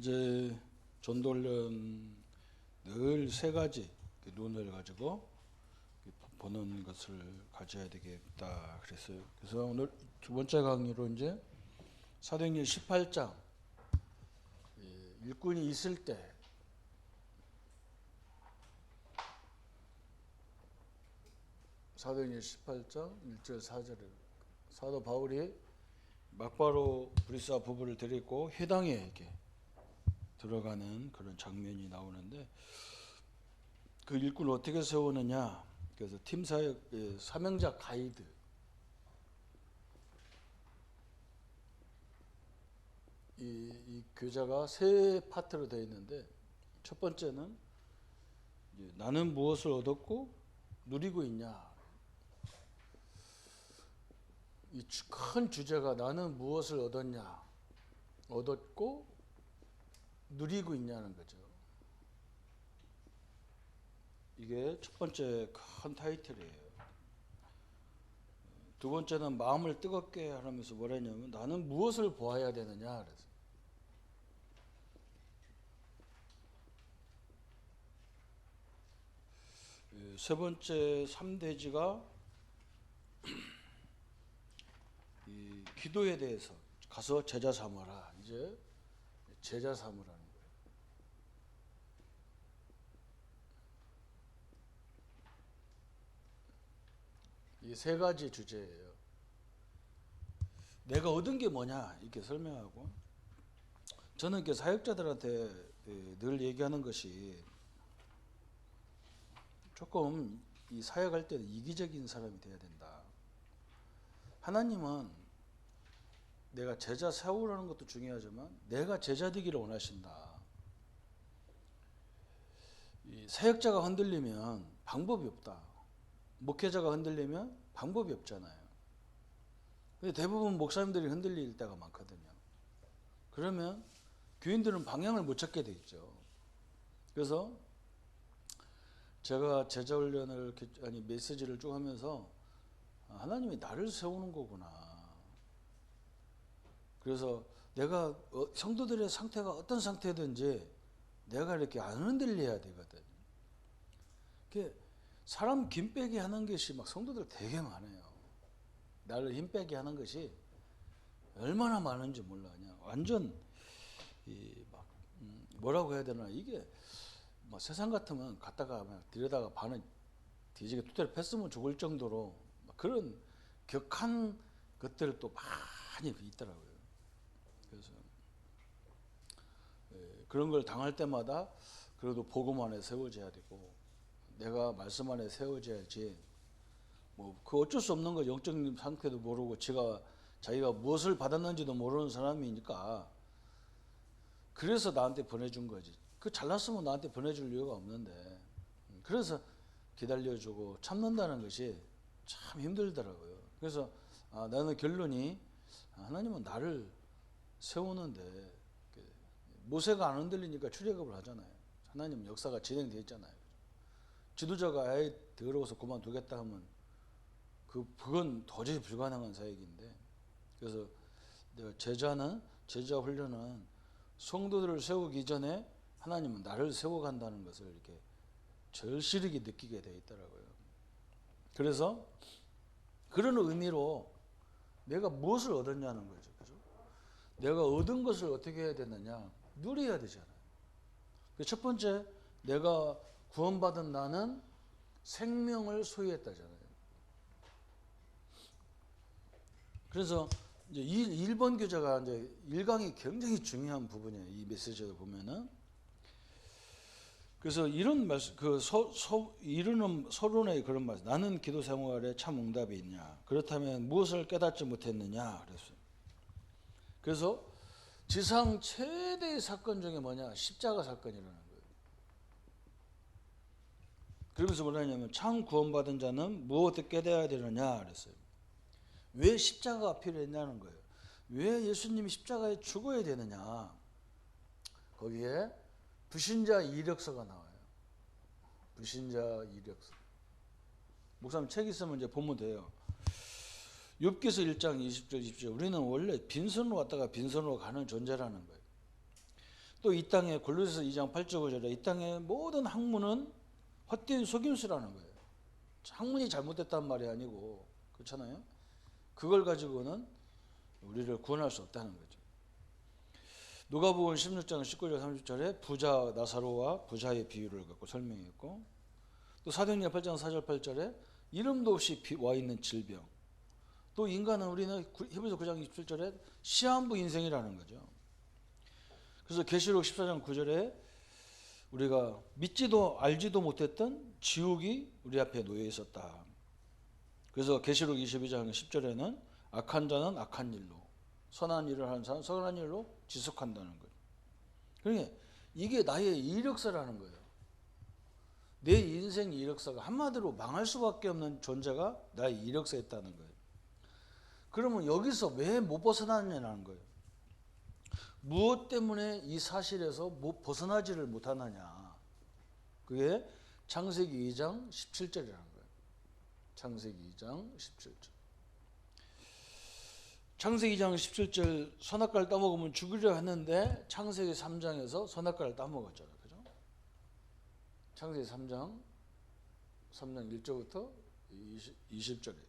이제 전도훈련 늘 세 가지 눈을 가지고 보는 것을 가져야 되겠다 그랬어요. 그래서 오늘 두 번째 강의로 이제 사도행전 18장 일꾼이 있을 때 사도행전 18장 1절 4절에 사도 바울이 막바로 브리스와 부부를 데리고 회당에 이렇게 들어가는 그런 장면이 나오는데 그 일꾼을 어떻게 세우느냐. 그래서 팀 사역 사명자 가이드 이 교재가 세 파트로 되어 있는데 첫 번째는 나는 무엇을 얻었고 누리고 있냐. 이 큰 주제가 나는 무엇을 얻었냐, 얻었고 누리고 있냐는 거죠. 이게 첫 번째 큰 타이틀이에요. 두 번째는 마음을 뜨겁게 하면서 뭐라 했냐면 나는 무엇을 보아야 되느냐 그래서 세 번째 3대지가 이 기도에 대해서 가서 제자 삼으라. 이제 제자 삼으라는 거예요. 이 세 가지 주제예요. 내가 얻은 게 뭐냐 이렇게 설명하고 저는 이렇게 사역자들한테 늘 얘기하는 것이 조금 이 사역할 때는 이기적인 사람이 돼야 된다. 하나님은 내가 제자 세우라는 것도 중요하지만 내가 제자 되기를 원하신다. 이 사역자가 흔들리면 방법이 없다. 목회자가 흔들리면 방법이 없잖아요. 근데 대부분 목사님들이 흔들릴 때가 많거든요. 그러면 교인들은 방향을 못 찾게 돼 있죠. 그래서 제가 제자 훈련을 메시지를 쭉 하면서 하나님이 나를 세우는 거구나. 그래서 내가 성도들의 상태가 어떤 상태든지 내가 이렇게 안 흔들려야 되거든. 사람 힘 빼게 하는 것이 막 성도들 되게 많아요. 나를 힘 빼게 하는 것이 얼마나 많은지 몰라. 그냥 완전 뭐라고 해야 되나. 이게 뭐 세상 같으면 갔다가 들여다가 반은 뒤지게 투대를 팼으면 죽을 정도로 그런 격한 것들을 또 많이 있더라고요. 그래서 그런 걸 당할 때마다 그래도 복음 안에 세워져야 되고 내가 말씀 안에 세워져야지. 뭐 그 어쩔 수 없는 거. 영적인 상태도 모르고 자기가 무엇을 받았는지도 모르는 사람이니까 그래서 나한테 보내준 거지. 그 잘났으면 나한테 보내줄 이유가 없는데 그래서 기다려주고 참는다는 것이 참 힘들더라고요. 그래서 나는 결론이 하나님은 나를 세우는데 모세가 안 흔들리니까 출애굽을 하잖아요. 하나님 역사가 진행되어 있잖아요. 지도자가 아예 더러워서 그만두겠다 하면 그건 도저히 불가능한 사역인데 그래서 내가 제자 훈련은 성도들을 세우기 전에 하나님은 나를 세워간다는 것을 이렇게 절실하게 느끼게 되어 있더라고요. 그래서 그런 의미로 내가 무엇을 얻었냐는 거죠. 그죠? 내가 얻은 것을 어떻게 해야 되느냐? 누려야 되잖아요. 첫 번째, 내가 구원받은 나는 생명을 소유했다잖아요. 그래서 이제 1번 교재가 이제 1강이 굉장히 중요한 부분이에요. 이 메시지를 보면은. 그래서 이런 말씀, 이르는 서론의 그런 말씀. 나는 기도 생활에 참 응답이 있냐? 그렇다면 무엇을 깨닫지 못했느냐? 그랬어요. 그래서 지상 최대의 사건 중에 뭐냐? 십자가 사건이라는 거예요. 그러면서 뭐라 하냐면 참 구원받은 자는 무엇을 깨달아야 되느냐? 그랬어요. 왜 십자가가 필요했냐는 거예요. 왜 예수님이 십자가에 죽어야 되느냐? 거기에 불신자 이력서가 나와요. 불신자 이력서. 목사님 책 있으면 이제 보면 돼요. 욥기서 1장 20절 20절. 우리는 원래 빈손으로 왔다가 빈손으로 가는 존재라는 거예요. 또 이 땅에 골로새서 2장 8절 9절에 이 땅의 모든 학문은 헛된 속임수라는 거예요. 학문이 잘못됐단 말이 아니고, 그렇잖아요. 그걸 가지고는 우리를 구원할 수 없다는 거죠. 누가복음 16장 19절 30절에 부자 나사로와 부자의 비유를 갖고 설명했고, 또 사도행전 8장 4절 8절에 이름도 없이 와 있는 질병, 또 인간은 우리는 히브리서 9장 27절에 시한부 인생이라는 거죠. 그래서 계시록 14장 9절에 우리가 믿지도 알지도 못했던 지옥이 우리 앞에 놓여 있었다. 그래서 계시록 22장 10절에는 악한 자는 악한 일로, 선한 일을 하는 자는 선한 일로 지속한다는 거예요. 그러니까 이게 나의 이력서라는 거예요. 내 인생 이력서가 한마디로 망할 수밖에 없는 존재가 나의 이력서에 있다는 거예요. 그러면 여기서 왜 못 벗어나느냐는 거예요. 무엇 때문에 이 사실에서 벗어나지를 못하느냐. 그게 창세기 2장 17절이라는 거예요. 창세기 2장 17절. 창세기 2장 17절 선악과를 따먹으면 죽으려 했는데 창세기 3장에서 선악과를 따먹었잖아요. 그죠? 창세기 3장 1절부터 20절에.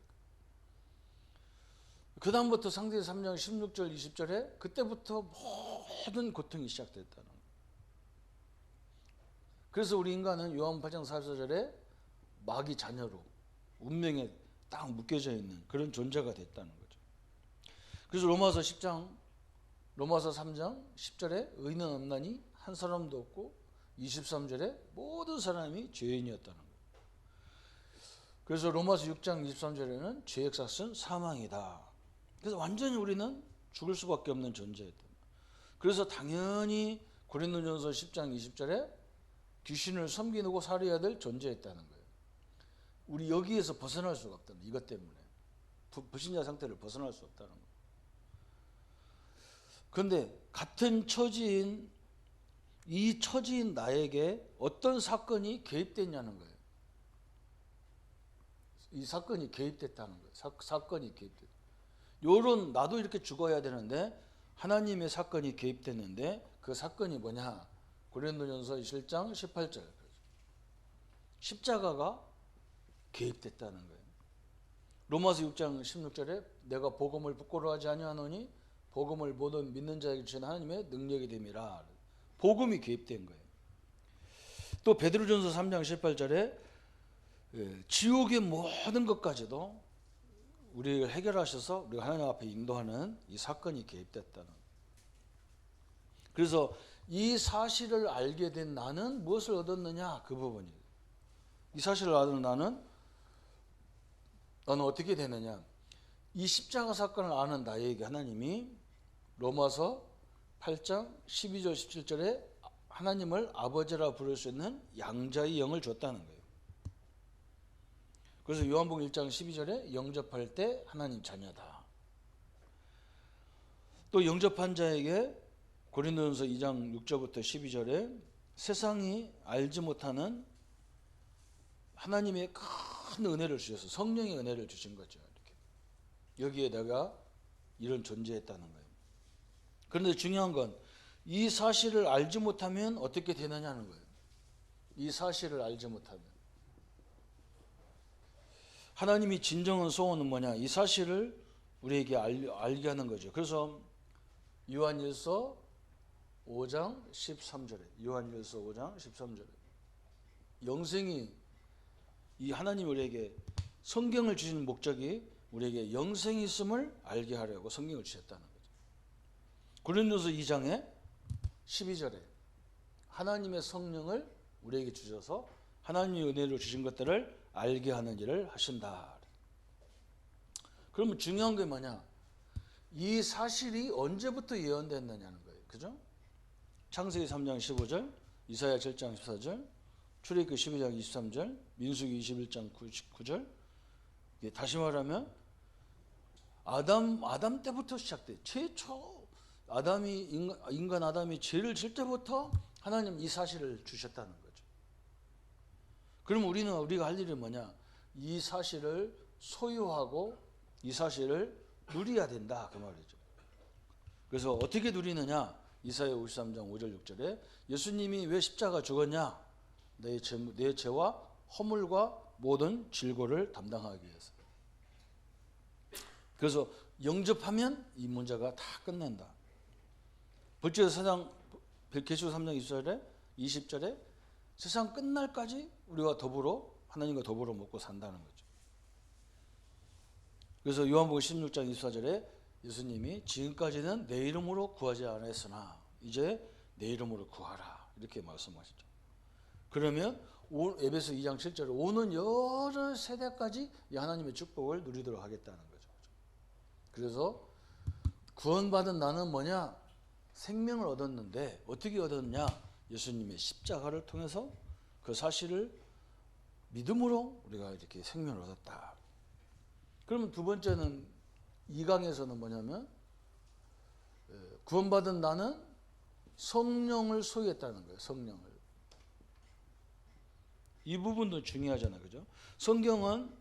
그 다음부터 창세기 3장 16절 20절에 그때부터 모든 고통이 시작됐다는 거예요. 그래서 우리 인간은 요한 8장 44절에 마귀 자녀로 운명에 딱 묶여져 있는 그런 존재가 됐다는 거죠. 그래서 로마서 3장 10절에 의인은 없나니 한 사람도 없고 23절에 모든 사람이 죄인이었다는 거예요. 그래서 로마서 6장 23절에는 죄의 삭은 사망이다. 그래서 완전히 우리는 죽을 수밖에 없는 존재였다. 그래서 당연히 고린도전서 10장 20절에 귀신을 섬기고 살아야 될 존재였다는 거예요. 우리 여기에서 벗어날 수가 없다는 거예요. 이것 때문에 불신자 상태를 벗어날 수 없다는 거예요. 그런데 같은 처지인 이 처지인 나에게 어떤 사건이 개입됐냐는 거예요. 이 사건이 개입됐다는 거예요. 사건이 개입됐다. 요런 나도 이렇게 죽어야 되는데 하나님의 사건이 개입됐는데 그 사건이 뭐냐? 고린도전서 1장 18절. 십자가가 개입됐다는 거예요. 로마서 6장 16절에 내가 복음을 부끄러워하지 아니하노니 복음을 모든 믿는 자에게 주신 하나님의 능력이 됨이라. 복음이 개입된 거예요. 또 베드로전서 3장 18절에 지옥의 모든 것까지도 우리를 해결하셔서 우리가 하나님 앞에 인도하는 이 사건이 개입됐다는. 그래서 이 사실을 알게 된 나는 무엇을 얻었느냐? 그 부분이에요. 이 사실을 아는 나는 어떻게 되느냐? 이 십자가 사건을 아는 나에게 하나님이 로마서 8장 12절 17절에 하나님을 아버지라 부를 수 있는 양자의 영을 줬다는 거예요. 그래서 요한복음 1장 12절에 영접할 때 하나님 자녀다. 또 영접한 자에게 고린도전서 2장 6절부터 12절에 세상이 알지 못하는 하나님의 큰 은혜를 주셔서 성령의 은혜를 주신 거죠. 이렇게. 여기에 내가 이런 존재했다는 거예요. 그런데 중요한 건 이 사실을 알지 못하면 어떻게 되느냐는 거예요. 이 사실을 알지 못하면. 하나님이 진정한 소원은 뭐냐? 이 사실을 우리에게 알게 하는 거죠. 그래서 요한일서 5장 13절에 요한일서 5장 13절에 영생이 이 하나님 우리에게 성경을 주신 목적이 우리에게 영생이 있음을 알게 하려고 성경을 주셨다는 거죠. 고린도서 2장에 12절에 하나님의 성령을 우리에게 주셔서 하나님의 은혜로 주신 것들을 알게 하는 일을 하신다. 그러면 중요한 게 뭐냐? 이 사실이 언제부터 예언됐느냐는 거예요. 그죠? 창세기 3장 15절, 이사야 7장 14절, 출애굽기 12장 23절, 민수기 21장 9절. 다시 말하면 아담 때부터 시작돼. 최초 인간 아담이 죄를 질 때부터 하나님 이 사실을 주셨다는 거죠. 그러면 우리가 할 일이 뭐냐? 이 사실을 소유하고 이 사실을 누려야 된다 그 말이죠. 그래서 어떻게 누리느냐? 이사야 53장 5절 6절에 예수님이 왜 십자가 죽었냐? 내 죄와 허물과 모든 질고를 담당하기 위해서. 그래서 영접하면 이 문제가 다 끝난다. 계시록 3장 20절에 세상 끝날까지 우리가 더불어 하나님과 더불어 먹고 산다는 거죠. 그래서 요한복음 16장 24절에 예수님이 지금까지는 내 이름으로 구하지 않았으나 이제 내 이름으로 구하라 이렇게 말씀하시죠. 그러면 에베소 2장 7절에 오는 여러 세대까지 이 하나님의 축복을 누리도록 하겠다는 거죠. 그래서 구원받은 나는 뭐냐? 생명을 얻었는데 어떻게 얻었냐? 예수님의 십자가를 통해서 그 사실을 믿음으로 우리가 이렇게 생명을 얻었다. 그러면 두 번째는 2강에서는 뭐냐면 구원받은 나는 성령을 소유했다는 거예요. 성령을. 이 부분도 중요하잖아요. 그죠? 성경은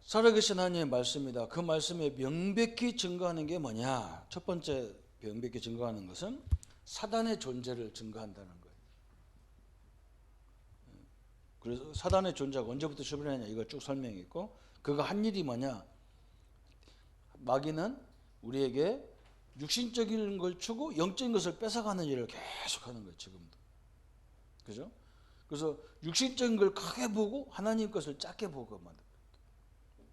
살아계신 하나님의 말씀이다. 그 말씀에 명백히 증거하는 게 뭐냐? 첫 번째 명백히 증거하는 것은 사단의 존재를 증거한다는 거예요. 그래서 사단의 존재가 언제부터 출현했냐 이걸 쭉 설명했고 그가 한 일이 뭐냐? 마귀는 우리에게 육신적인 걸 주고 영적인 것을 뺏어가는 일을 계속하는 거예요. 지금도. 그죠? 그래서 육신적인 걸 크게 보고 하나님 것을 작게 보고 만듭니다.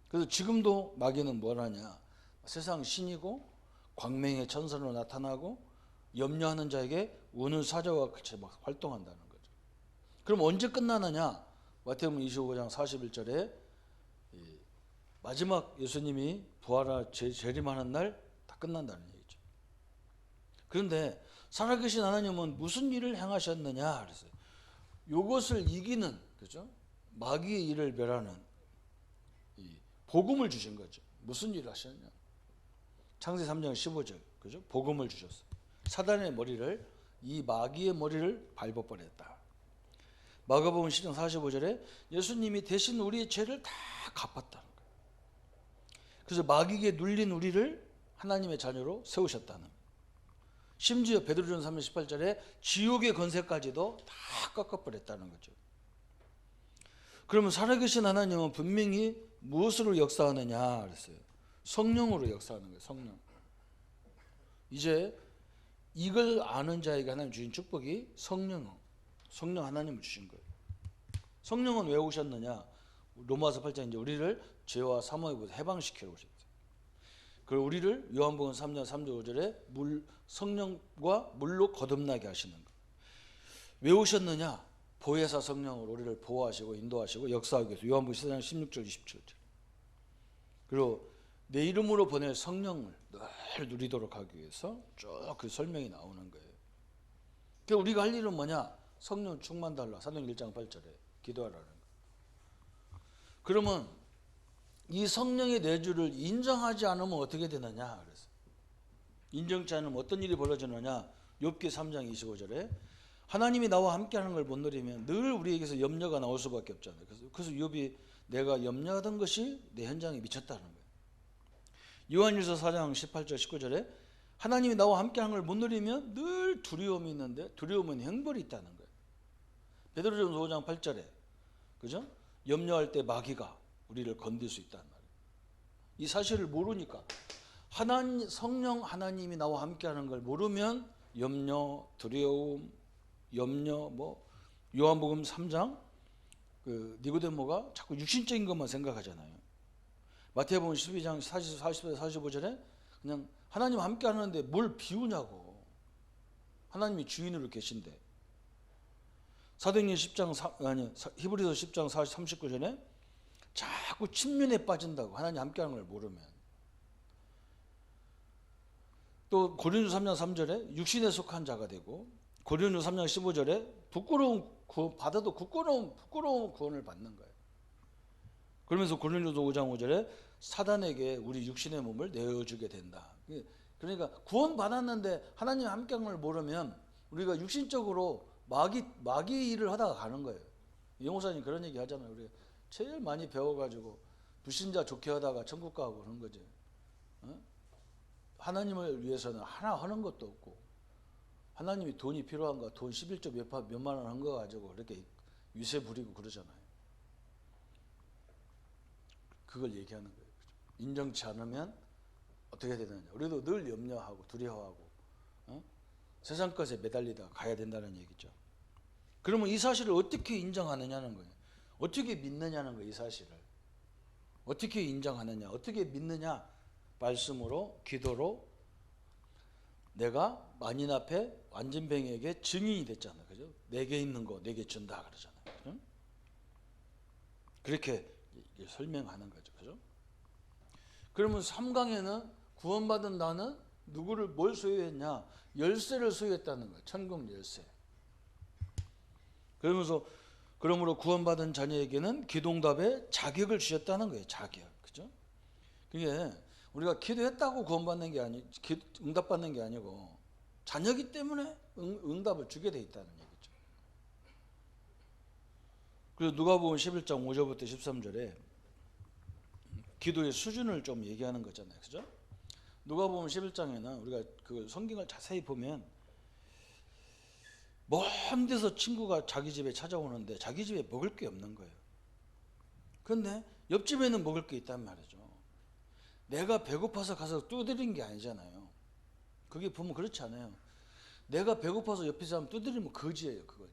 그래서 지금도 마귀는 뭘 하냐? 세상 신이고 광명의 천사로 나타나고 염려하는 자에게 우는 사자와 같이 막 활동한다는 거죠. 그럼 언제 끝나느냐? 마태복음 25장 41절에 마지막 예수님이 부활하 재림하는 날 다 끝난다는 얘기죠. 그런데 살아계신 하나님은 무슨 일을 행하셨느냐? 그랬어요. 이것을 이기는, 그죠? 마귀의 일을 멸하는 이 복음을 주신 거죠. 무슨 일을 하셨냐? 창세기 3장 15절, 그죠? 복음을 주셨어요. 사단의 머리를, 이 마귀의 머리를 밟아버렸다. 마가복음 10장 45절에 예수님이 대신 우리의 죄를 다 갚았다는 거예요. 그래서 마귀에게 눌린 우리를 하나님의 자녀로 세우셨다는 거예요. 심지어 베드로전서 3장 18절에 지옥의 권세까지도 다 꺾어버렸다는 거죠. 그러면 살아계신 하나님은 분명히 무엇으로 역사하느냐 그랬어요. 성령으로 역사하는 거예요. 성령. 이제 이걸 아는 자에게 하나님 주신 축복이 성령 하나님을 주신 거예요. 성령은 왜 오셨느냐? 로마서 8장 이제 우리를 죄와 사망에부터 해방시키러 오셨어요. 그리고 우리를 요한복음 3장 3절 5절에 성령과 물로 거듭나게 하시는 거예요. 왜 오셨느냐? 보혜사 성령으로 우리를 보호하시고 인도하시고 역사하기 위해서 요한복음 4장 16절 27절. 그리고 내 이름으로 보낼 성령을 늘 누리도록 하기 위해서 쭉 그 설명이 나오는 거예요. 그러니까 우리가 할 일은 뭐냐? 성령 충만 달라. 사도행전 1장 8절에 기도하라는 거예요. 그러면 이 성령의 내주를 인정하지 않으면 어떻게 되느냐? 그래서 인정치 않으면 어떤 일이 벌어지느냐? 욥기 3장 25절에 하나님이 나와 함께하는 걸 못 누리면 늘 우리에게서 염려가 나올 수밖에 없잖아요. 그래서 욥이 내가 염려하던 것이 내 현장에 미쳤다는 거예요. 요한일서 4장 18절 19절에 하나님이 나와 함께하는 걸 못 누리면 늘 두려움이 있는데 두려움은 형벌이 있다는 거예요. 베드로전서 5장 8절에 그죠? 염려할 때 마귀가 우리를 건들 수 있다는 말이에요. 이 사실을 모르니까 성령 하나님이 나와 함께하는 걸 모르면 염려, 두려움, 요한복음 3장 그 니고데모가 자꾸 육신적인 것만 생각하잖아요. 마태복음 12장 45절에 그냥 하나님 함께 하는데 뭘 비우냐고. 하나님이 주인으로 계신데. 사도행전 10장 히브리서 10장 39절에 자꾸 침륜에 빠진다고. 하나님 함께 하는 걸 모르면. 또 고린도서 3장 3절에 육신에 속한 자가 되고 고린도서 3장 15절에 받아도 부끄러운 구원을 받는 거예요. 그러면서 고린도서 5장 5절에 사단에게 우리 육신의 몸을 내어주게 된다. 그러니까 구원 받았는데 하나님 함께한 걸 모르면 우리가 육신적으로 마귀 일을 하다가 가는 거예요. 영호사님 그런 얘기 하잖아요. 우리 제일 많이 배워가지고 불신자 좋게 하다가 천국 가고 그런 거지. 하나님을 위해서는 하나 하는 것도 없고 하나님이 돈이 필요한가? 돈 11조 몇만 원 한 거 가지고 이렇게 유세 부리고 그러잖아요. 그걸 얘기하는 거예요. 인정치 않으면 어떻게 되느냐. 우리도 늘 염려하고 두려워하고 세상 것에 매달리다 가야 된다는 얘기죠. 그러면 이 사실을 어떻게 인정하느냐는 거예요. 어떻게 믿느냐는 거예요. 이 사실을 어떻게 인정하느냐, 어떻게 믿느냐. 말씀으로, 기도로 내가 만인 앞에 완전병에게 증인이 됐잖아요. 그죠? 내게 있는 거 내게 준다 그러잖아요. 그죠? 그렇게 설명하는 거죠. 그죠? 그러면 3강에는 구원받은 나는 누구를 뭘 소유했냐? 열쇠를 소유했다는 거예요. 천국 열쇠. 그러므로 구원받은 자녀에게는 기도응답의 자격을 주셨다는 거예요. 자격. 그죠? 그게 우리가 기도했다고 구원받는 게 응답받는 게 아니고 자녀기 때문에 응답을 주게 돼 있다는 얘기죠. 그래서 누가복음 11장 5절부터 13절에 기도의 수준을 좀 얘기하는 거잖아요. 그죠? 누가복음 11장에는 우리가 그 성경을 자세히 보면 먼 데서 친구가 자기 집에 찾아오는데 자기 집에 먹을 게 없는 거예요. 그런데 옆집에는 먹을 게 있단 말이죠. 내가 배고파서 가서 두드린 게 아니잖아요. 그게 보면 그렇지 않아요. 내가 배고파서 옆에 사람 두드리면 거지예요. 그건.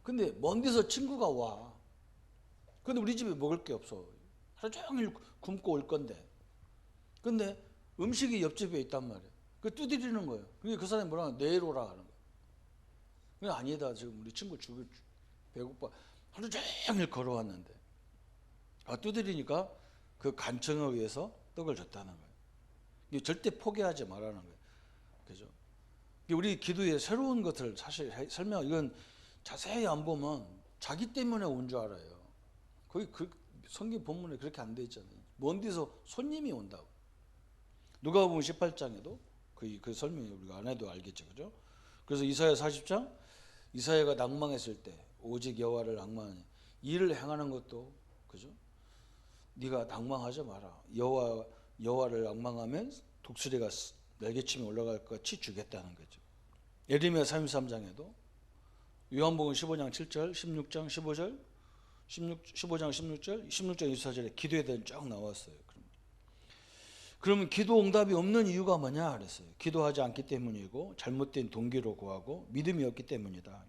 근데 먼 데서 친구가 와. 근데 우리 집에 먹을 게 없어. 하루 종일 굶고 올 건데. 근데 음식이 옆집에 있단 말이에요. 그 두드리는 거예요. 그게 그 사람이 뭐라 하냐. 내일 오라 하는 거예요. 그게 아니다. 지금 우리 친구 배고파. 하루 종일 걸어왔는데. 두드리니까 그 간청을 위해서 떡을 줬다는 거예요. 절대 포기하지 말라는 거예요. 그죠? 우리 기도에 새로운 것을 사실 이건 자세히 안 보면 자기 때문에 온 줄 알아요. 거기 성경 본문에 그렇게 안 돼 있잖아요. 먼 데서 손님이 온다고. 누가복음 18장에도 그 설명이 우리가 안 해도 알겠죠. 그죠? 그래서 이사야 40장 이사야가 낭망했을 때 오직 여호와를 낭망하니 일을 행하는 것도 그죠? 네가 낭망하지 마라. 여호와를 낭망하면 독수리가 날개치며 올라갈 것 같이 주겠다는 거죠. 예레미야 33장에도 요한복음 15장 7절, 16장 15절, 15장 16절, 16장 24절에 기도에 대해 쫙 나왔어요. 그러면 기도 응답이 없는 이유가 뭐냐 그랬어요. 기도하지 않기 때문이고 잘못된 동기로 구하고 믿음이 없기 때문이다.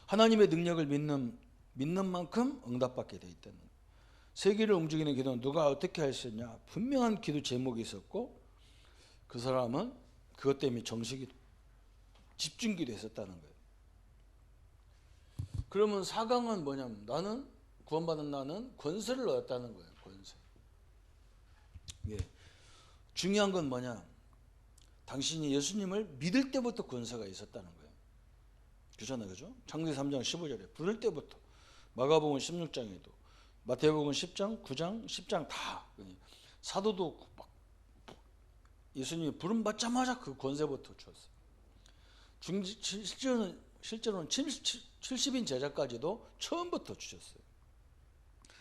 하나님의 능력을 믿는 만큼 응답받게 돼 있다는 거예요. 세계를 움직이는 기도는 누가 어떻게 할 수 있냐. 분명한 기도 제목이 있었고 그 사람은 그것 때문에 집중기도 했었다는 거예요. 그러면 4강은 뭐냐면 나는 구원받은 나는 권세를 얻었다는 거예요. 권세. 예. 중요한 건 뭐냐. 당신이 예수님을 믿을 때부터 권세가 있었다는 거예요. 그렇잖아요. 그죠? 창세기 3장 15절에 부를 때부터 마가복음 16장에도 마태복음 10장 9장 10장 다 사도도 막 예수님이 부름 받자마자 그 권세부터 줬어요. 실제로는 70인 제자까지도 처음부터 주셨어요.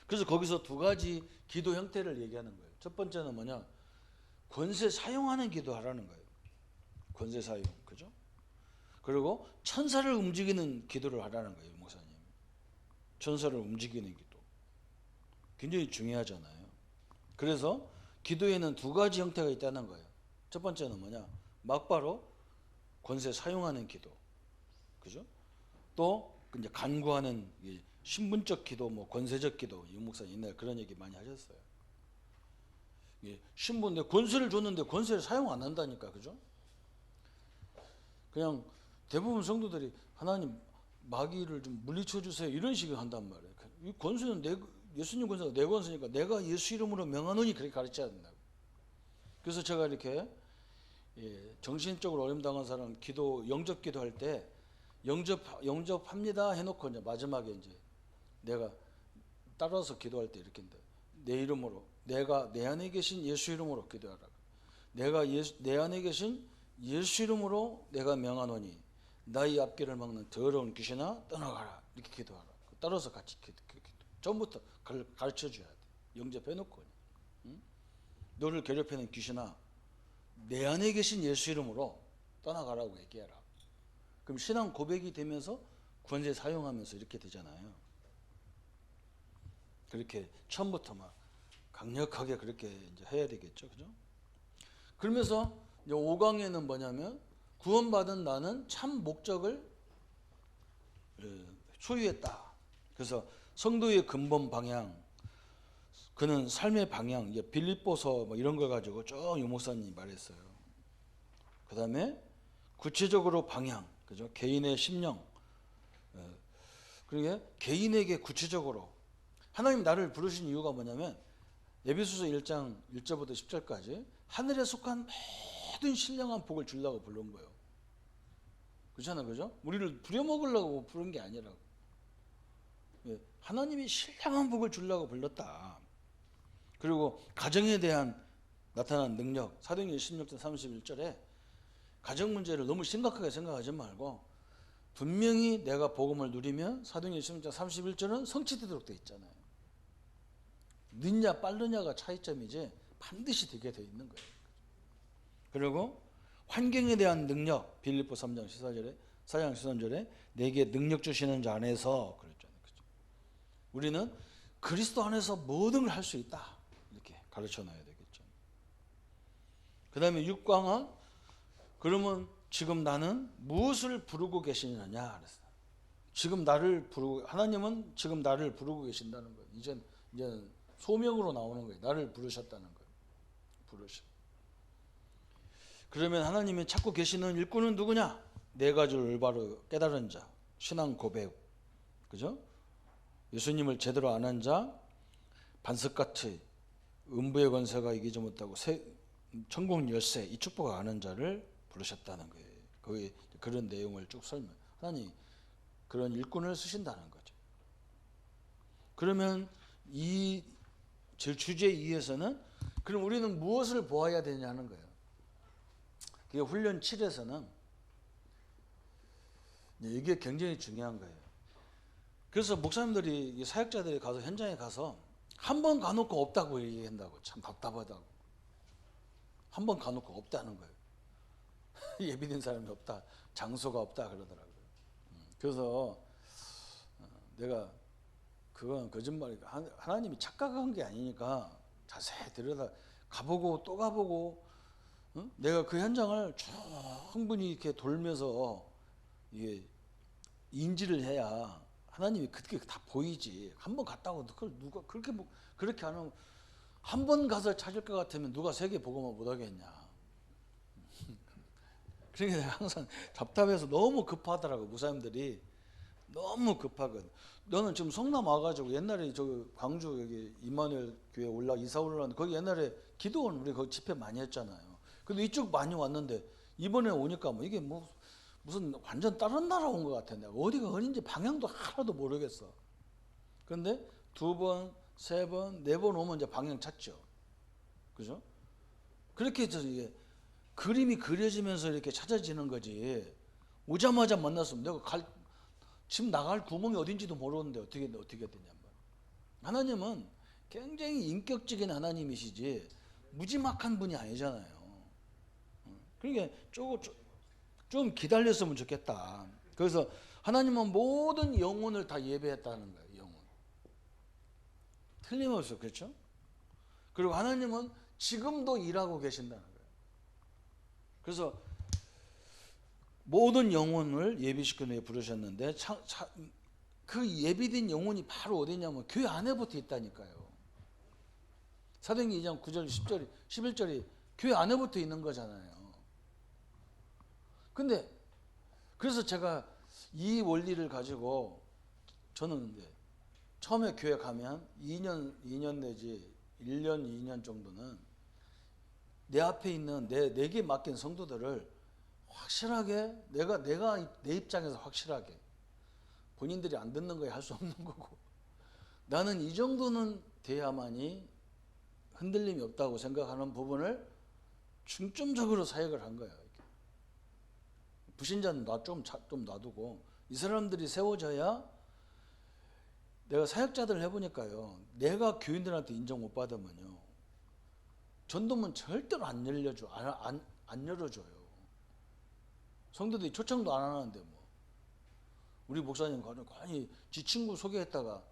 그래서 거기서 두 가지 기도 형태를 얘기하는 거예요. 첫 번째는 뭐냐? 권세 사용하는 기도하라는 거예요. 권세 사용, 그죠? 그리고 천사를 움직이는 기도를 하라는 거예요, 목사님. 천사를 움직이는 기도. 굉장히 중요하잖아요. 그래서 기도에는 두 가지 형태가 있다는 거예요. 첫 번째는 뭐냐? 막바로 권세 사용하는 기도, 그죠? 또 이제 간구하는 신분적 기도, 뭐 권세적 기도. 유 목사님 옛날에 그런 얘기 많이 하셨어요. 신분인데 권세를 줬는데 권세를 사용 안 한다니까, 그죠? 그냥 대부분 성도들이 하나님 마귀를 좀 물리쳐 주세요 이런 식으로 한단 말이에요. 이 권세는 예수님 권세가 내 권세니까 내가 예수 이름으로 명하노니 그렇게 가르쳐야 된다고. 그래서 제가 이렇게 정신적으로 어려움 당한 사람 영접 기도할 때 영접합니다 해놓고 이제 마지막에 이제 내가 따라서 기도할 때 이렇게 내 이름으로 내가 내 안에 계신 예수 이름으로 기도하라. 내가 내 안에 계신 예수 이름으로 내가 명하노니 나의 앞길을 막는 더러운 귀신아 떠나가라. 이렇게 기도하라. 따라서 같이 기도. 전부터 가르쳐 줘야 돼. 영접해놓고. 응? 너를 괴롭히는 귀신아 내 안에 계신 예수 이름으로 떠나가라고 얘기해라. 그럼 신앙 고백이 되면서 구원제 사용하면서 이렇게 되잖아요. 그렇게 처음부터 막 강력하게 그렇게 이제 해야 되겠죠, 그죠? 그러면서 이제 5강에는 뭐냐면 구원받은 나는 참 목적을 소유했다. 그래서 성도의 근본 방향, 그는 삶의 방향, 이제 빌립보서 뭐 이런 거 가지고 쭉 유 목사님이 말했어요. 그 다음에 구체적으로 방향, 그죠? 개인의 심령, 그러게 개인에게 구체적으로 하나님 나를 부르신 이유가 뭐냐면 에베소서 1장 1절부터 10절까지 하늘에 속한 모든 신령한 복을 주려고 부른 거예요. 그렇잖아요, 그죠? 우리를 부려먹으려고 부른 게 아니라고. 하나님이 신령한 복을 주려고 불렀다. 그리고 가정에 대한 나타난 능력, 사도행전 16장 31절에 가정 문제를 너무 심각하게 생각하지 말고 분명히 내가 복음을 누리면 사도행전 16장 31절은 성취되도록 돼 있잖아요. 늦냐 빠르냐가 차이점이지 반드시 되게 돼 있는 거예요. 그리고 환경에 대한 능력, 빌립보 3장 14절에 4장 13절에 내게 능력 주시는 자 안에서 그랬잖아요. 그렇죠? 우리는 그리스도 안에서 모든 걸 할 수 있다. 이렇게 가르쳐 놔야 되겠죠. 그 다음에 6강은 그러면 지금 나는 무엇을 부르고 계시느냐 그랬어요. 지금 나를 부르고, 하나님은 지금 나를 부르고 계신다는 거예요. 이제 소명으로 나오는 거예요. 나를 부르셨다는 거예요. 부르셨. 그러면 하나님이 찾고 계시는 일꾼은 누구냐? 네 가지를 올바로 깨달은 자, 신앙 고백, 그죠? 예수님을 제대로 아는 자, 반석같이 음부의 권세가 이기지 못하고 천국 열쇠, 이 축복을 아는 자를 부르셨다는 거예요. 거기 그런 내용을 쭉 설명. 하나님 그런 일꾼을 쓰신다는 거죠. 그러면 이 주제 2에서는 그럼 우리는 무엇을 보아야 되냐는 거예요. 그게 훈련 7에서는 이게 굉장히 중요한 거예요. 그래서 목사님들이 사역자들이 가서 현장에 가서 한 번 가놓고 없다고 얘기한다고. 참 답답하다고. 한 번 가놓고 없다는 거예요. 예비된 사람이 없다, 장소가 없다 그러더라고요. 그래서 내가 그건 거짓말이고 하나님이 착각한 게 아니니까 자세히 들여다 가보고 또 가보고, 내가 그 현장을 충분히 이렇게 돌면서 이게 인지를 해야 하나님이 그렇게 다 보이지. 한 번 갔다고 그걸 누가 그렇게 그렇게 하는, 한 번 가서 찾을 것 같으면 누가 세계 보고만 못 하겠냐. 그러니까 내가 항상 답답해서 너무 급하더라고. 목사님들이 너무 급하거든. 너는 지금 성남 와가지고 옛날에 저 광주 여기 임마누엘 교회 이사 올라왔는데 거기 옛날에 기도원 우리 거기 집회 많이 했잖아요. 근데 이쪽 많이 왔는데 이번에 오니까 뭐 이게 뭐 무슨 완전 다른 나라 온 것 같아. 내가 어디가 어딘지 방향도 하나도 모르겠어. 그런데 2번, 3번, 4번 오면 이제 방향 찾죠. 그죠? 그렇게 해서 이게 그림이 그려지면서 이렇게 찾아지는 거지. 오자마자 만났으면 내가 지금 나갈 구멍이 어딘지도 모르는데 어떻게 되냐면, 하나님은 굉장히 인격적인 하나님이시지 무지막한 분이 아니잖아요. 그러니까 좀 기다렸으면 좋겠다. 그래서 하나님은 모든 영혼을 다 예배했다는 거예요. 영혼 틀림없어. 그렇죠? 그리고 하나님은 지금도 일하고 계신다는 거예요. 그래서 모든 영혼을 예비시켜 내에 부르셨는데 그 예비된 영혼이 바로 어디냐면 교회 안에 붙어 있다니까요. 사도행전 2장 9절 10절 11절이 교회 안에 붙어 있는 거잖아요. 근데 그래서 제가 이 원리를 가지고 저는 이제 처음에 교회 가면 2년 내지 1년 2년 정도는 내 앞에 있는 내게 맡긴 성도들을 확실하게 내가 내 입장에서 확실하게, 본인들이 안 듣는 거에 할 수 없는 거고, 나는 이 정도는 돼야만이 흔들림이 없다고 생각하는 부분을 중점적으로 사역을 한 거예요. 불신자는 좀 놔두고 이 사람들이 세워져야. 내가 사역자들 해보니까요, 내가 교인들한테 인정 못 받으면요 전도문 절대로 안 열어줘요. 성도들이 초청도 안 하는데 뭐. 우리 목사님 괜히 지 친구 소개했다가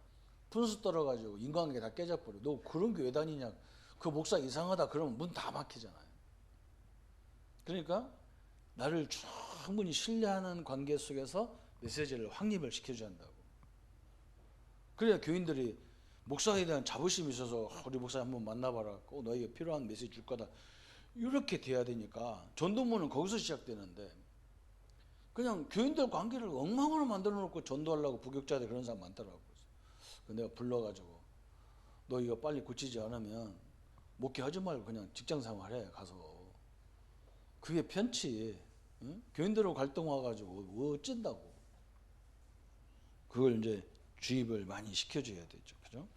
분수 떨어가지고 인간관계 다 깨져버려. 너 그런 교회 다니냐? 그 목사 이상하다 그러면 문 다 막히잖아요. 그러니까 나를 충분히 신뢰하는 관계 속에서 메시지를 확립을 시켜줘야 한다고. 그래야 교인들이 목사에 대한 자부심이 있어서 우리 목사 한번 만나봐라. 꼭 너에게 필요한 메시지 줄 거다. 이렇게 돼야 되니까 전도문은 거기서 시작되는데 그냥 교인들 관계를 엉망으로 만들어 놓고 전도하려고 부격자들 그런 사람 많더라고요. 내가 불러가지고 너 이거 빨리 고치지 않으면 목회하지 말고 그냥 직장생활해 가서. 그게 편치. 응? 교인들하고 갈등 와가지고 어쩐다고. 그걸 이제 주입을 많이 시켜줘야 되죠. 그죠?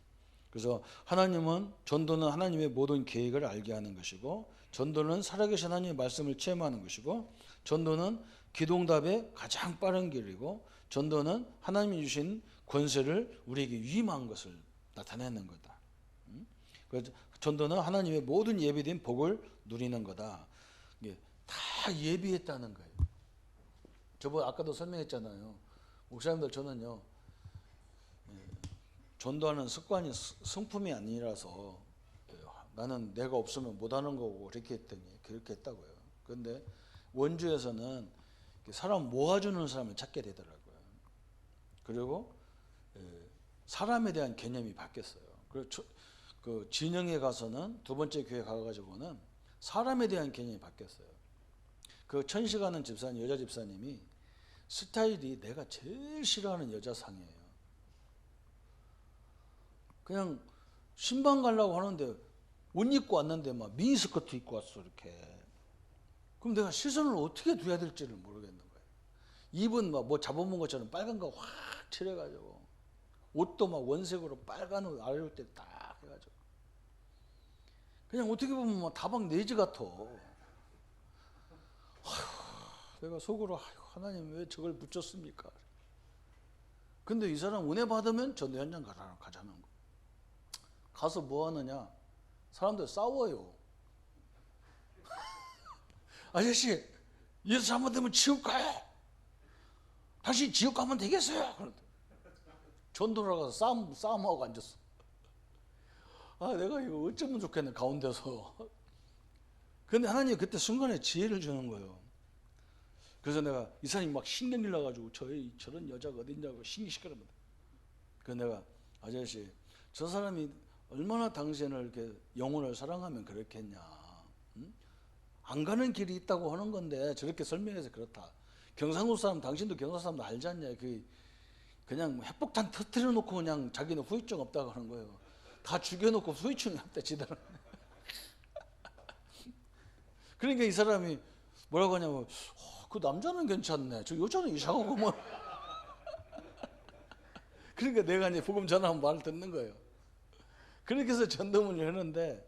그래서 하나님은 전도는 하나님의 모든 계획을 알게 하는 것이고, 전도는 살아계신 하나님의 말씀을 체험하는 것이고, 전도는 기도응답의 가장 빠른 길이고, 전도는 하나님이 주신 권세를 우리에게 위임한 것을 나타내는 거다. 그래서 전도는 하나님의 모든 예비된 복을 누리는 거다. 이게 다 예비했다는 거예요. 저번 아까도 설명했잖아요. 목사님들 저는요, 전도하는 습관이 성품이 아니라서 나는 내가 없으면 못하는 거고 그렇게 했더니 그렇게 했다고요. 그런데 원주에서는 사람 모아주는 사람을 찾게 되더라고요. 그리고 사람에 대한 개념이 바뀌었어요. 그 진영에 가서는 두 번째 교회 가가지고는 사람에 대한 개념이 바뀌었어요. 그 천시가는 집사님, 여자 집사님이 스타일이 내가 제일 싫어하는 여자상이에요. 그냥 신방 가려고 하는데 옷 입고 왔는데 막 미니스커트 입고 왔어 이렇게. 그럼 내가 시선을 어떻게 둬야 될지를 모르겠는 거예요. 입은 막 뭐 잡아먹은 것처럼 빨간 거 확 칠해가지고 옷도 막 원색으로 빨간 옷 아래올 때 딱 해가지고 그냥 어떻게 보면 막 다방 내지 같아. 내가 속으로 하나님 왜 저걸 붙였습니까? 근데 이 사람 은혜 받으면 전도 현장 가자는 거. 가서 뭐 하느냐? 사람들 싸워요. 아저씨, 예수 잘못되면 지옥 가요. 다시 지옥 가면 되겠어요? 전도를 가서 싸움하고 앉았어. 아, 내가 이거 어쩌면 좋겠네, 가운데서. 근데 하나님이 그때 순간에 지혜를 주는 거예요. 그래서 내가 이 사람이 막 신경질 나가지고 저런 여자가 어딨냐고 신기시끄럽니다. 그래서 내가 아저씨, 저 사람이 얼마나 당신을 이렇게 영혼을 사랑하면 그렇겠냐. 응? 안 가는 길이 있다고 하는 건데 저렇게 설명해서 그렇다. 경상도 사람, 당신도 경상도 사람도 알지 않냐. 그냥 핵폭탄 터뜨려 놓고 그냥 자기는 후유증 없다고 하는 거예요. 다 죽여놓고 후유증이 없다 지들은. 그러니까 이 사람이 뭐라고 하냐면 그 남자는 괜찮네. 저 여자는 이상하고 뭐. 그러니까 내가 이제 복음 전하면 말을 듣는 거예요. 그렇게 해서 전도문을 하는데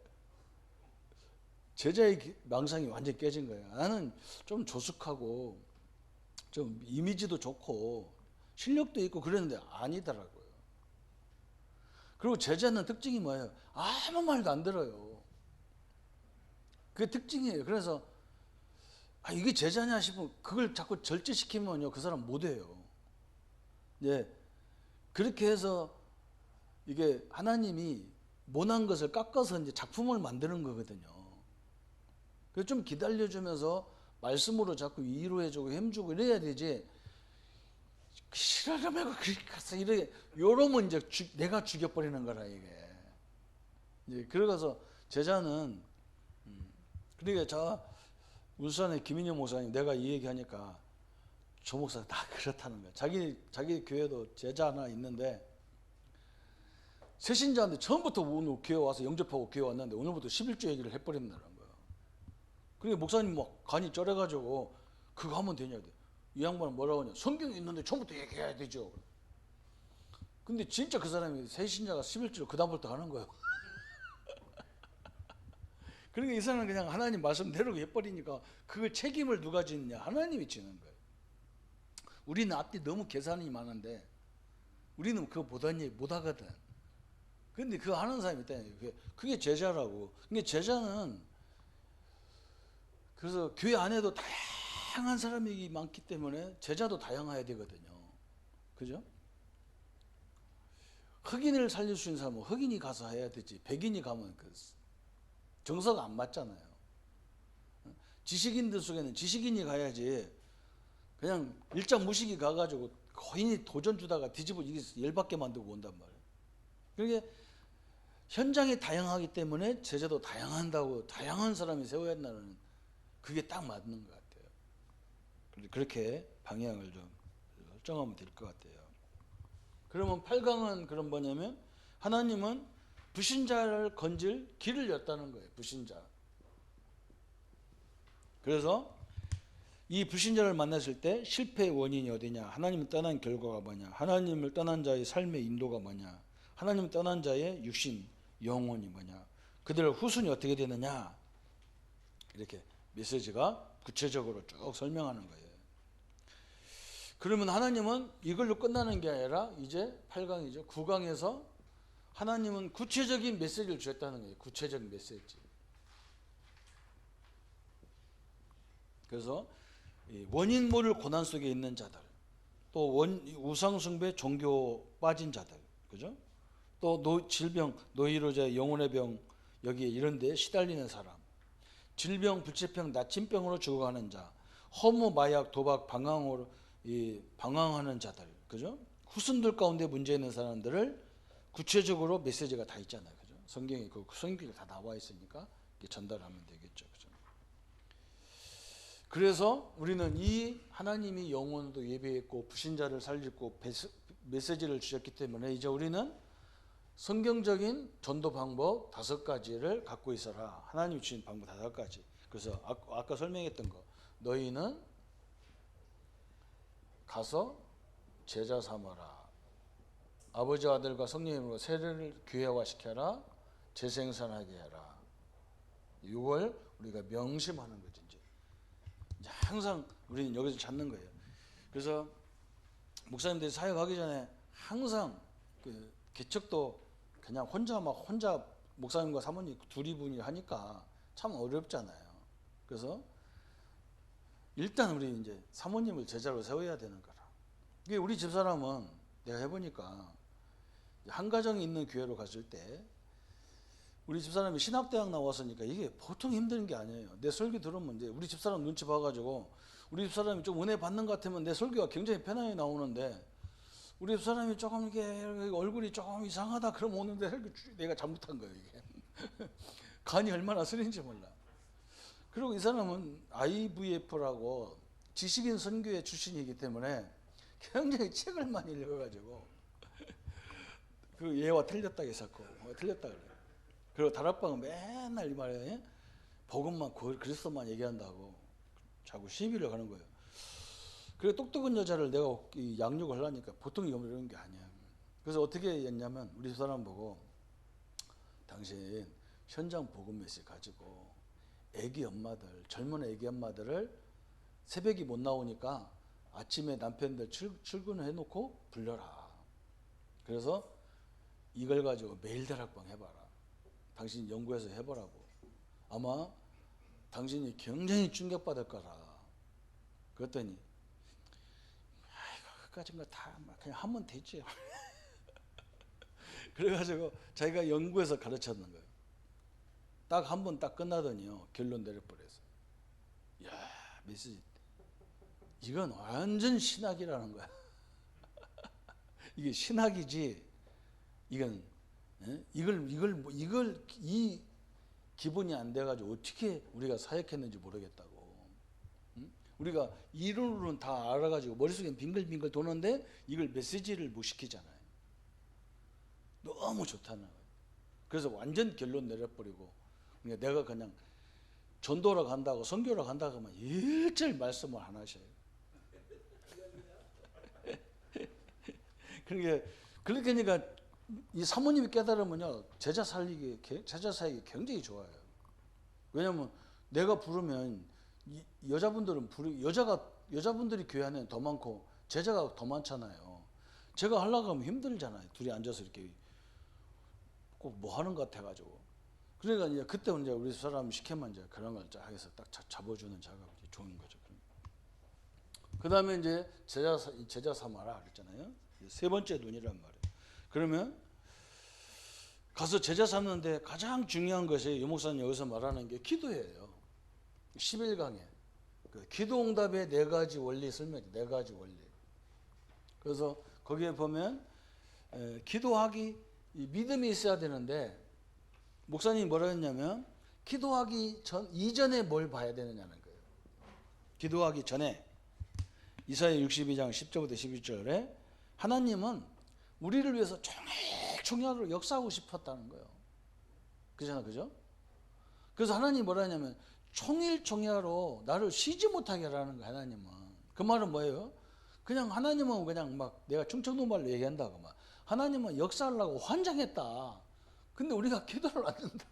제자의 망상이 완전히 깨진 거예요. 나는 좀 조숙하고 좀 이미지도 좋고 실력도 있고 그랬는데 아니더라고요. 그리고 제자는 특징이 뭐예요? 아무 말도 안 들어요. 그게 특징이에요. 그래서 이게 제자냐 싶으면 그걸 자꾸 절제시키면요 그 사람 못해요. 예, 그렇게 해서 이게 하나님이 못한 것을 깎아서 이제 작품을 만드는 거거든요. 그래서 좀 기다려주면서 말씀으로 자꾸 위로해주고 힘주고 이래야 되지. 싫어하면 그렇게 가서 이러면 이제 내가 죽여버리는 거라 이게. 이제 그러고서 제자는 그러니까 저 울산의 김인영 목사님 내가 이 얘기하니까 저 목사가 다 그렇다는 거야. 자기 교회도 제자 하나 있는데 새신자인데 처음부터 오늘 교회 와서 영접하고 교회 왔는데 오늘부터 11조 얘기를 해버린다는 거야. 그러니까 목사님 막 간이 쩔어가지고 그거 하면 되냐. 이 양반은 뭐라고 하냐. 성경이 있는데 처음부터 얘기해야 되죠. 근데 진짜 그 사람이 새신자가 11조를 그 다음부터 하는 거예요. 그러니까 이 사람은 그냥 하나님 말씀대로 해버리니까 그 책임을 누가 지느냐. 하나님이 지는 거예요. 우리는 앞뒤 너무 계산이 많은데 우리는 그거 못하거든. 근데 그거 하는 사람이 있다. 그게 제자라고. 그게 제자는 그래서 교회 안에도 다양한 사람이 많기 때문에 제자도 다양해야 되거든요. 그죠? 흑인을 살릴 수 있는 사람은 흑인이 가서 해야 되지, 백인이 가면 그 정서가 안 맞잖아요. 지식인들 속에는 지식인이 가야지, 그냥 일장 무식이 가가지고 거인이 도전 주다가 뒤집어 이게 열받게 만들고 온단 말이에요. 그게 현장이 다양하기 때문에 제자도 다양한다고, 다양한 사람이 세워야 한다는, 그게 딱 맞는 것 같아요. 그렇게 방향을 좀 설정하면 될 것 같아요. 그러면 8강은 그럼 뭐냐면, 하나님은 불신자를 건질 길을 였다는 거예요. 불신자. 그래서 이 불신자를 만났을 때 실패의 원인이 어디냐, 하나님을 떠난 결과가 뭐냐, 하나님을 떠난 자의 삶의 인도가 뭐냐, 하나님을 떠난 자의 육신, 영혼이 뭐냐, 그들의 후순위 어떻게 되느냐, 이렇게 메시지가 구체적으로 쭉 설명하는 거예요. 그러면 하나님은 이걸로 끝나는 게 아니라 이제 8강이죠. 9강에서 하나님은 구체적인 메시지를 주셨다는 거예요. 구체적인 메시지. 그래서 원인 모를 고난 속에 있는 자들, 또 우상숭배 종교 빠진 자들, 그죠? 또 질병, 노이로제, 영혼의 병, 여기에 이런 데 시달리는 사람, 질병, 불치병, 나침병으로 죽어가는 자, 허무, 마약, 도박, 방황하는 자들, 그죠? 후손들 가운데 문제 있는 사람들을 구체적으로 메시지가 다 있잖아요, 그죠? 성경에 그 성경이 다 나와 있으니까 전달하면 되겠죠, 그죠? 그래서 우리는 이 하나님이 영혼도 예배했고 불신자를 살리고 메시지를 주셨기 때문에 이제 우리는 성경적인 전도 방법 5가지를 갖고 있어라. 하나님이 주신 방법 5가지. 그래서 아까 설명했던 거, 너희는 가서 제자 삼아라. 아버지, 아들과 성령님으로 세례를 교회화시켜라. 재생산하게 해라. 이걸 우리가 명심하는 거죠. 이제 항상 우리는 여기서 찾는 거예요. 그래서 목사님들이 사역하기 전에 항상 그 개척도 그냥 혼자 목사님과 사모님 둘이 분이 하니까 참 어렵잖아요. 그래서 일단 우리 이제 사모님을 제자로 세워야 되는 거라. 이게 우리 집사람은 내가 해보니까 한 가정이 있는 교회로 갔을 때 우리 집사람이 신학대학 나왔으니까 이게 보통 힘든 게 아니에요. 내 설교 들으면 이제 우리 집사람 눈치 봐가지고 우리 집사람이 좀 은혜 받는 것 같으면 내 설교가 굉장히 편하게 나오는데 우리 집사람이 조금 이렇게 얼굴이 조금 이상하다 그러면 오는데 내가 잘못한 거예요, 이게. 간이 얼마나 쓰린지 몰라. 그리고 이 사람은 IVF라고 지식인 선교회 출신이기 때문에 굉장히 책을 많이 읽어가지고 그 얘와 틀렸다 해서고 틀렸다 그래. 그리고 다락방은 맨날 이 말에 복음만 그리스도만 얘기한다고 자꾸 시비를 가는 거예요. 그래 똑똑한 여자를 내가 양육을 하려니까 보통 이런 게 아니야. 그래서 어떻게 했냐면 우리 사람 보고 당신 현장 복음 메시지 가지고 애기 엄마들, 젊은 애기 엄마들을 새벽이 못 나오니까 아침에 남편들 출근을 해놓고 불러라. 그래서 이걸 가지고 매일 다락방 해봐라. 당신 연구해서 해보라고. 아마 당신이 굉장히 충격받을 거라. 그랬더니 아이고 그까진 거 다 그냥 하면 되지. 그래가지고 자기가 연구해서 가르쳤는 거예요. 딱 한 번 딱 끝나더니요 결론 내려버려서 야 메시지 이건 완전 신학이라는 거야. 이게 신학이지 이건 이걸 이 기본이 안 돼가지고 어떻게 우리가 사역했는지 모르겠다고. 우리가 이론으로는 다 알아가지고 머릿속에 빙글빙글 도는데 이걸 메시지를 못 시키잖아요. 너무 좋다는 거예요. 그래서 완전 결론 내려버리고 그러니까 내가 그냥 전도로 간다고 선교로 간다고 하면 일절 말씀을 안 하셔요. 그러니까 이 사모님이 깨달으면요 제자 사역이 굉장히 좋아요. 왜냐하면 내가 부르면 여자분들이 교회 안에 더 많고 제자가 더 많잖아요. 제가 하려고 하면 힘들잖아요. 둘이 앉아서 이렇게 꼭 뭐 하는 것 같아가지고. 그러니까 이제 그때 이제 우리 사람 시켜만 이제 그런 걸 해서 딱 잡아주는 작업이 좋은 거죠. 그 다음에 이제 제자 삼아라 그랬잖아요. 세 번째 눈이란 말이에요. 그러면 가서 제자 삼는데 가장 중요한 것이 유 목사님 여기서 말하는 게 기도예요. 11강에 그 기도응답의 4가지 원리 설명이죠. 4가지 원리. 그래서 거기에 보면 기도하기 믿음이 있어야 되는데 목사님이 뭐라 했냐면 기도하기 이전에 뭘 봐야 되느냐는 거예요. 기도하기 전에 이사야 62장 10절부터 11절에 하나님은 우리를 위해서 총력으로 역사하고 싶었다는 거예요. 그잖아, 그죠? 그래서 하나님이 뭐라 하냐면 총일총야로 나를 쉬지 못하게 하라는 거예요. 하나님은. 그 말은 뭐예요? 그냥 하나님은 그냥 막 내가 충청도 말로 얘기한다고 막 하나님은 역사하려고 환장했다. 근데 우리가 기도를 안 한다.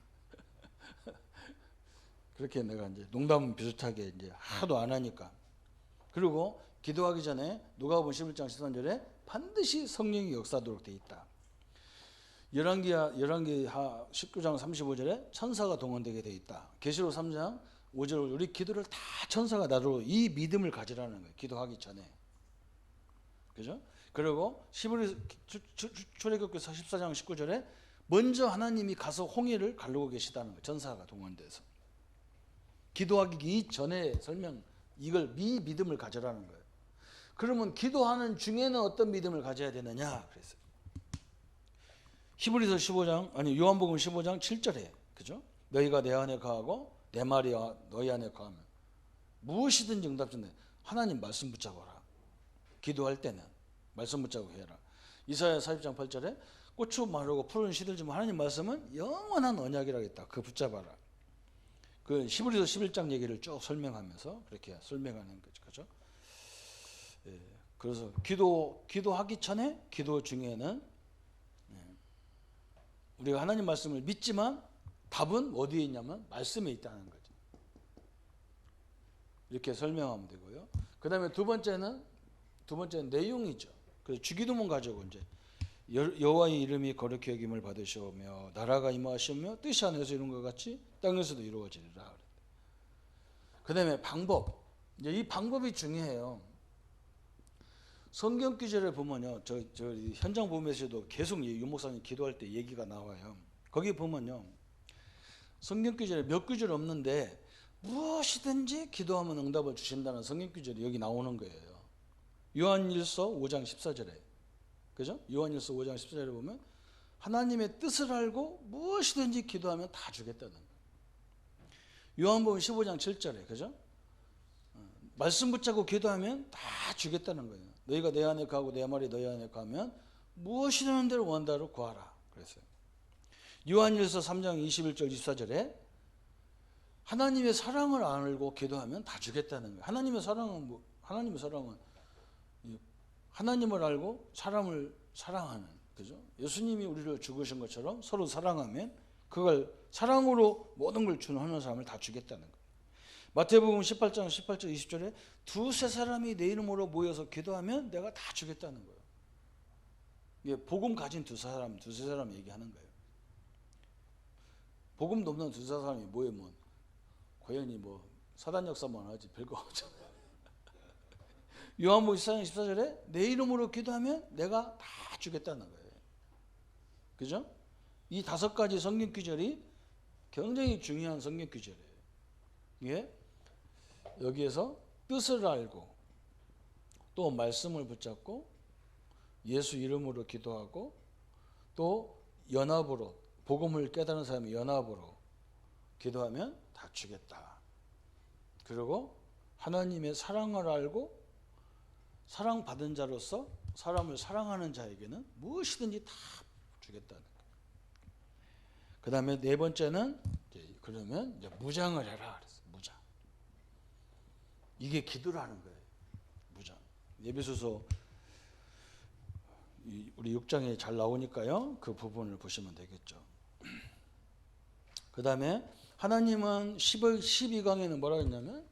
그렇게 내가 이제 농담 비슷하게 이제 하도 안 하니까. 그리고 기도하기 전에 누가복음 11장 13절에 반드시 성령이 역사하도록 돼 있다. 열왕기 19장 35절에 천사가 동원되게 돼 있다. 계시록 3장 5절 우리 기도를 다 천사가 나로 이 믿음을 가지라는 거예요. 기도하기 전에. 그죠? 그리고 출애굽기 14장 19절에 먼저 하나님이 가서 홍해를 가르고 계시다는 거예요. 천사가 동원돼서. 기도하기 이전에 이걸 믿음을 가져라는 거예요. 그러면 기도하는 중에는 어떤 믿음을 가져야 되느냐 그랬어요. 요한복음 15장 7절에 그죠? 너희가 내 안에 거하고 내 말이 너희 안에 거하면 무엇이든지 응답된다. 하나님 말씀 붙잡아라. 기도할 때는 말씀 붙잡고 해라. 이사야 40장 8절에 고추 마르고 푸른 시들지만 하나님 말씀은 영원한 언약이라 했다. 그거 붙잡아라. 그 히브리서 11장 얘기를 쭉 설명하면서 그렇게 설명하는 거죠. 그죠? 예, 그래서 기도하기 전에 기도 중에는 우리가 하나님 말씀을 믿지만 답은 어디에 있냐면 말씀에 있다는 거죠. 이렇게 설명하면 되고요. 그 다음에 두 번째는 내용이죠. 그래서 주기도문 가지고 이제 여호와의 이름이 거룩히 여김을 받으시오며 나라가 임하시오며 뜻이 하늘에서 이룬 것 같이 땅에서도 이루어지리라. 그 다음에 방법. 이제 이 방법이 중요해요. 성경 구절에 보면요. 저 현장 보면서도 계속 유 목사님 기도할 때 얘기가 나와요. 거기 보면요. 성경 구절에 몇 구절 없는데 무엇이든지 기도하면 응답을 주신다는 성경 구절이 여기 나오는 거예요. 요한일서 5장 14절에. 그죠? 요한일서 5장 14절에 보면 하나님의 뜻을 알고 무엇이든지 기도하면 다 주겠다는 거예요. 요한복음 15장 7절에. 그죠? 말씀 붙잡고 기도하면 다 주겠다는 거예요. 너희가 내 안에 거하고 내 말이 너희 안에 거하면 무엇이라는 대로 원하로 구하라. 그랬어요. 요한일서 3장 21절 24절에 하나님의 사랑을 알고 기도하면 다 주겠다는 거예요. 하나님의 사랑은 하나님을 알고 사람을 사랑하는, 그죠? 예수님이 우리를 죽으신 것처럼 서로 사랑하면 그걸 사랑으로 모든 걸 준하는 사람을 다 주겠다는 거예요. 마태복음 18장 18절 20절에 두세 사람이 내 이름으로 모여서 기도하면 내가 다 주겠다는 거예요. 이게 복음 가진 두세 사람 얘기하는 거예요. 복음도 없는 두세 사람이 모이면 고연히 사단 역사만 하지 별거 없잖아요. 요한복음 14장 14절에 내 이름으로 기도하면 내가 다 주겠다는 거예요. 그죠? 이 5가지 성경 구절이 굉장히 중요한 성경 구절이에요. 이게 여기에서 뜻을 알고 또 말씀을 붙잡고 예수 이름으로 기도하고 또 연합으로 복음을 깨달은 사람이 연합으로 기도하면 다 주겠다. 그리고 하나님의 사랑을 알고 사랑받은 자로서 사람을 사랑하는 자에게는 무엇이든지 다 주겠다는 거예요. 그 다음에 네 번째는 그러면 이제 무장을 해라 그랬어요. 무장. 이게 기도라는 거예요. 무장. 에베소서 우리 6장에 잘 나오니까요. 그 부분을 보시면 되겠죠. 그 다음에 하나님은 12강에는 뭐라고 했냐면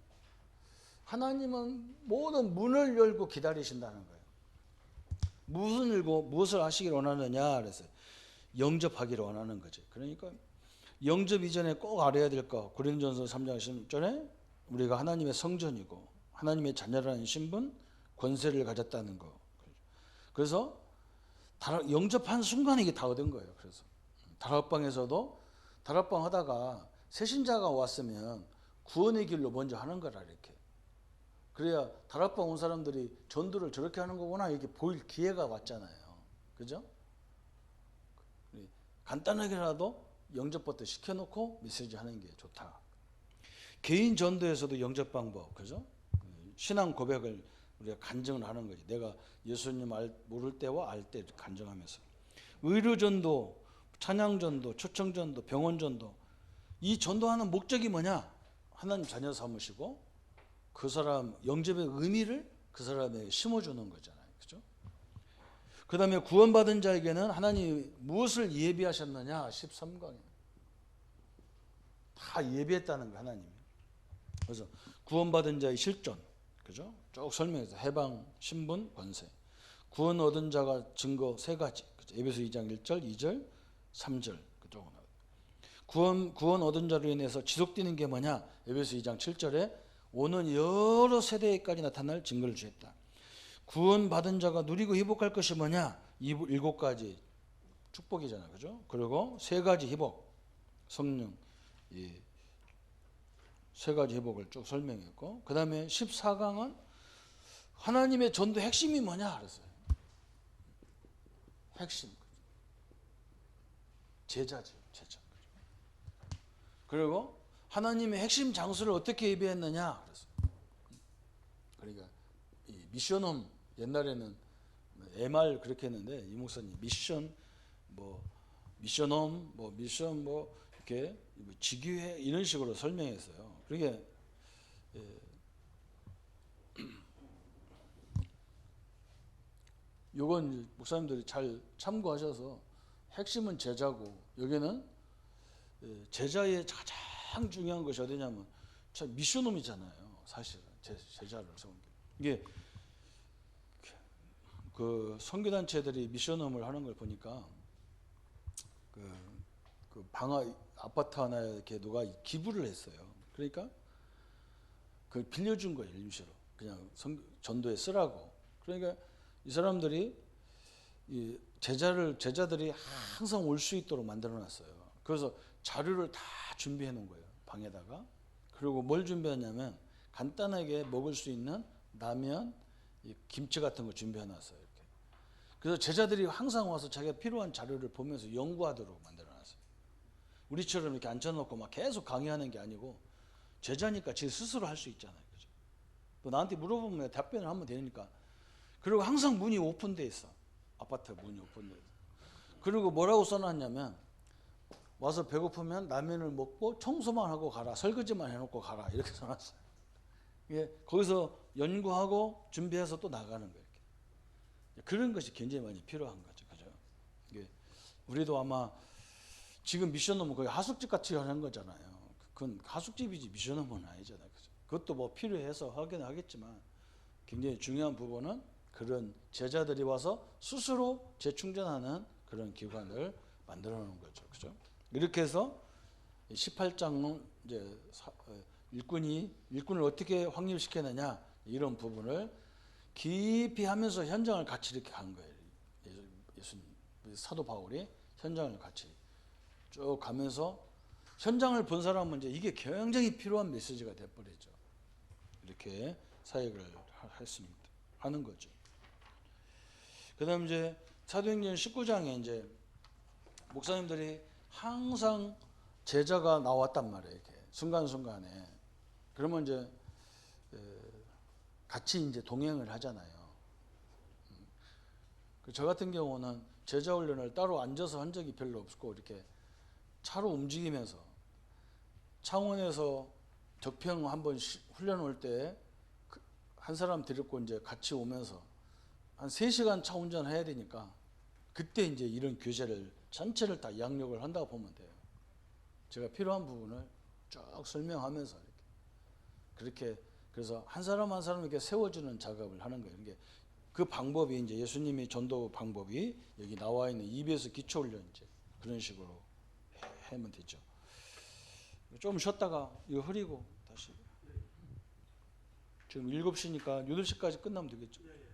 하나님은 모든 문을 열고 기다리신다는 거예요. 무엇을 하시기를 원하느냐 그래서 영접하기를 원하는 거죠. 그러니까 영접 이전에 꼭 알아야 될 거. 고린도전서 3장 10절에 우리가 하나님의 성전이고 하나님의 자녀라는 신분, 권세를 가졌다는 거. 그래서 영접한 순간에 이게 다 얻은 거예요. 그래서 다락방에서도 다락방 하다가 새신자가 왔으면 구원의 길로 먼저 하는 거라 이렇게. 그래야 다락방 온 사람들이 전도를 저렇게 하는 거구나 이렇게 보일 기회가 왔잖아요. 그죠? 간단하게라도 영접부터 시켜놓고 메시지 하는 게 좋다. 개인 전도에서도 영접 방법, 그죠? 신앙 고백을 우리가 간증을 하는 거지. 내가 예수님 모를 때와 알 때 간증하면서. 의료 전도, 찬양 전도, 초청 전도, 병원 전도. 이 전도하는 목적이 뭐냐? 하나님 자녀 삼으시고 그 사람 영접의 의미를 그 사람에게 심어주는 거잖아요. 그죠? 그 다음에 구원받은 자에게는 하나님이 무엇을 예비하셨느냐? 13강에. 다 예비했다는 거 하나님이. 그래서 구원받은 자의 실존. 그죠? 쭉 설명해서 해방, 신분, 권세. 구원 얻은 자가 증거 세 가지. 그죠? 에베소 2장 1절, 2절, 3절. 그죠? 구원 얻은 자로 인해서 지속되는 게 뭐냐? 에베소 2장 7절에 오는 여러 세대까지 나타날 증거를 주셨다. 구원 받은 자가 누리고 회복할 것이 뭐냐? 7가지 축복이잖아요. 그죠? 그리고 3가지 회복. 성령, 세 가지 회복을 쭉 설명했고, 그 다음에 14강은 하나님의 전도 핵심이 뭐냐 그랬어요. 핵심. 제자지, 제자. 그리고 하나님의 핵심 장소를 어떻게 예비했느냐 그랬어요. 그러니까 이 미션홈, 옛날에는 MR 그렇게 했는데 이 목사님 미션홈 이렇게 직위회 이런 식으로 설명했어요. 그게 요건 목사님들이 잘 참고하셔서 핵심은 제자고 여기는 제자의 가장 중요한 것이 어디냐면 참 미션홈이잖아요. 사실은 제자를 세운 게 이게 그 선교단체들이 미션홈을 하는 걸 보니까 그 방아 아파트 하나에 이렇게 누가 기부를 했어요. 그러니까 그걸 빌려준 거예요. 임시로 그냥 전도에 쓰라고. 그러니까 이 사람들이 이 제자들이 항상 올 수 있도록 만들어놨어요. 그래서 자료를 다 준비해 놓은 거예요. 방에다가. 그리고 뭘 준비하냐면 간단하게 먹을 수 있는 라면, 김치 같은 거 준비해 놨어요. 이렇게. 그래서 제자들이 항상 와서 자기가 필요한 자료를 보면서 연구하도록 만들어놨어요. 우리처럼 이렇게 앉혀놓고 막 계속 강의하는 게 아니고 제자니까 제 스스로 할 수 있잖아요. 그죠? 또 나한테 물어보면 답변을 하면 되니까. 그리고 항상 문이 오픈돼 있어. 아파트 문이 오픈돼 있어. 그리고 뭐라고 써놨냐면 와서 배고프면 라면을 먹고 청소만 하고 가라. 설거지만 해놓고 가라. 이렇게 써놨어요. 이게 거기서 연구하고 준비해서 또 나가는 거예요. 이렇게. 그런 것이 굉장히 많이 필요한 거죠. 그죠? 이게 우리도 아마 지금 미션홈은 거의 하숙집 같이 하는 거잖아요. 그건 하숙집이지 미션홈은 아니잖아요. 그죠? 그것도 뭐 필요해서 하긴 하겠지만 굉장히 중요한 부분은 그런 제자들이 와서 스스로 재충전하는 그런 기관을 만들어 놓은 거죠. 그죠? 이렇게 해서 18장은 이제 일꾼을 어떻게 확립시켰느냐 이런 부분을 깊이 하면서 현장을 같이 이렇게 간 거예요. 예수님, 사도 바울이 현장을 같이 쭉 가면서 현장을 본 사람은 이제 이게 굉장히 필요한 메시지가 돼버리죠. 이렇게 사역을 했습니다. 하는 거죠. 그 다음 이제 사도행전 19장에 이제 목사님들이 항상 제자가 나왔단 말이에요. 이렇게 순간순간에. 그러면 이제 같이 이제 동행을 하잖아요. 저 같은 경우는 제자 훈련을 따로 앉아서 한 적이 별로 없고 이렇게 차로 움직이면서 창원에서 적평 한번 훈련 올 때 한 사람 데리고 이제 같이 오면서 한 3시간 차 운전해야 되니까 그때 이제 이런 교재를 전체를 다 양력을 한다고 보면 돼요. 제가 필요한 부분을 쭉 설명하면서 그렇게 그래서 한 사람 한 사람 이렇게 세워주는 작업을 하는 거예요. 이게 그 방법이 이제 예수님의 전도 방법이 여기 나와 있는 EBS 기초훈련 이제 그런 식으로 하면 되죠. 좀 쉬었다가 이거 흐리고 다시 지금 7시니까 8시까지 끝나면 되겠죠. 예, 예.